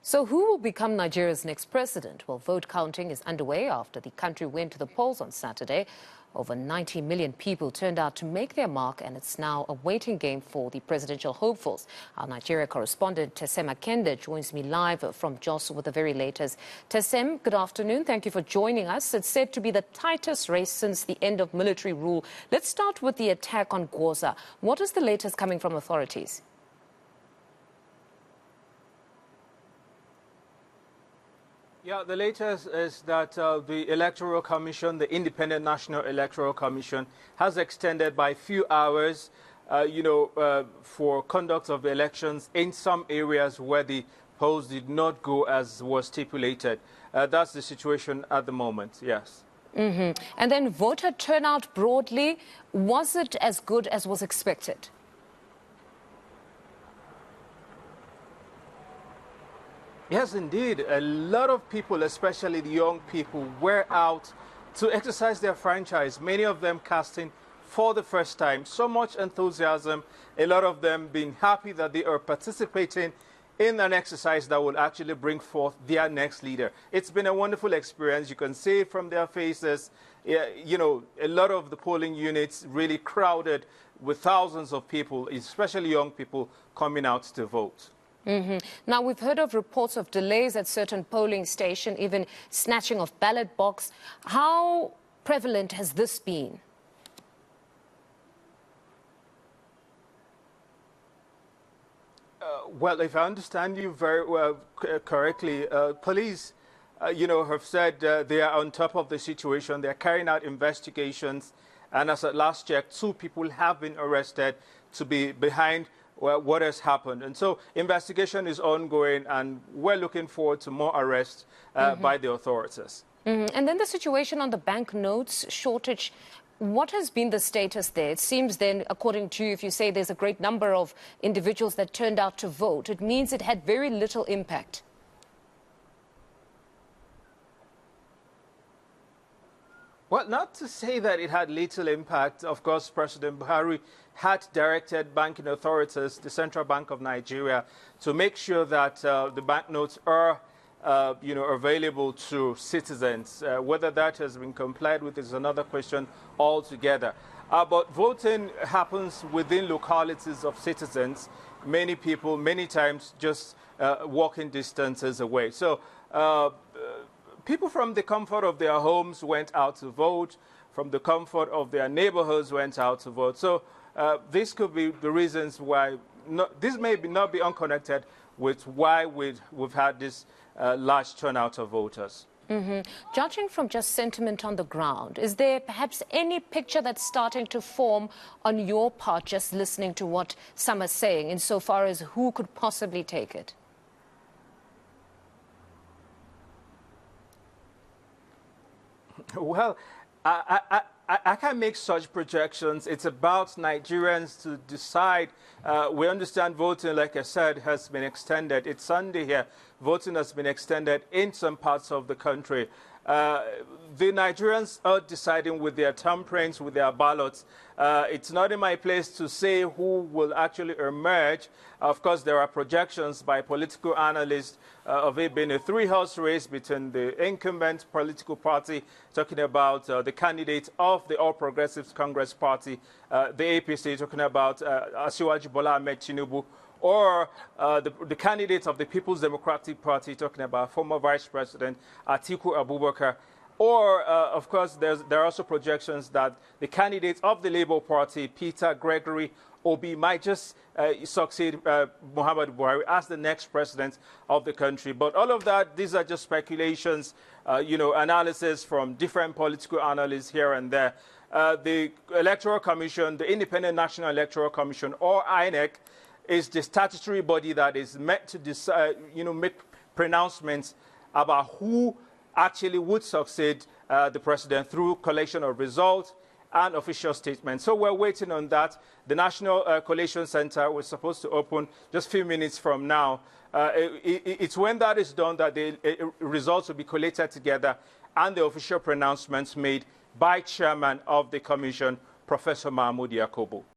So who will become Nigeria's next president? Well, vote counting is underway after the country went to the polls on Saturday. Over 90 million people turned out to make their mark, and it's now a waiting game for the presidential hopefuls. Our Nigeria correspondent Tesem Akende joins me live from Jos with the very latest. Tesem, good afternoon. Thank you for joining us. It's said to be the tightest race since the end of military rule. Let's start with the attack on Gwoza. What is the latest coming from authorities? Yeah, the latest is that the Electoral Commission, the Independent National Electoral Commission, has extended by a few hours, for conduct of the elections in some areas where the polls did not go as was stipulated. That's the situation at the moment, yes. And then voter turnout broadly, was it as good as was expected? Yes, indeed. A lot of people, especially the young people, were out to exercise their franchise, many of them casting for the first time. So much enthusiasm, a lot of them being happy that they are participating in an exercise that will actually bring forth their next leader. It's been a wonderful experience. You can see it from their faces. A lot of the polling units really crowded with thousands of people, especially young people, coming out to vote. Now, we've heard of reports of delays at certain polling stations, even snatching of ballot box. How prevalent has this been? Well, if I understand you very well, correctly, police, have said they are on top of the situation. They're carrying out investigations. And as at last check, 2 people have been arrested to be behind what has happened. And so investigation is ongoing, and we're looking forward to more arrests by the authorities. And then the situation on the banknotes shortage, what has been the status there? It seems then, according to you, if you say there's a great number of individuals that turned out to vote, it means it had very little impact. Well, not to say that it had little impact. Of course, President Buhari had directed banking authorities, the Central Bank of Nigeria, to make sure that the banknotes are, available to citizens. Whether that has been complied with is another question altogether. But voting happens within localities of citizens. Many people, many times, just walking distances away. So people from the comfort of their homes went out to vote, from the comfort of their neighborhoods went out to vote. So this could be the reasons why, this may not be unconnected with why we've had this large turnout of voters. Judging from just sentiment on the ground, is there perhaps any picture that's starting to form on your part, just listening to what some are saying, insofar as who could possibly take it? Well, I can't make such projections. It's about Nigerians to decide. We understand voting, like I said, has been extended. It's Sunday here. Voting has been extended in some parts of the country. The Nigerians are deciding with their thumbprints, with their ballots. It's not in my place to say who will actually emerge. Of course, there are projections by political analysts of it being a 3-horse race between the incumbent political party, talking about the candidate of the All Progressives Congress Party, the APC, talking about Asiwaju Bola Ahmed Tinubu, or the candidate of the People's Democratic Party, talking about former Vice President Atiku Abubakar. Or, of course, there are also projections that the candidate of the Labour Party, Peter Gregory Obi, might just succeed Muhammadu Buhari as the next president of the country. But all of that, these are just speculations, analysis from different political analysts here and there. The Electoral Commission, the Independent National Electoral Commission, or INEC, is the statutory body that is meant to decide, make pronouncements about who actually would succeed the president through collection of results and official statements. So we're waiting on that. The National Collation Center was supposed to open just a few minutes from now. It's when that is done that the results will be collated together and the official pronouncements made by chairman of the commission, Professor Mahmoud Yakubu.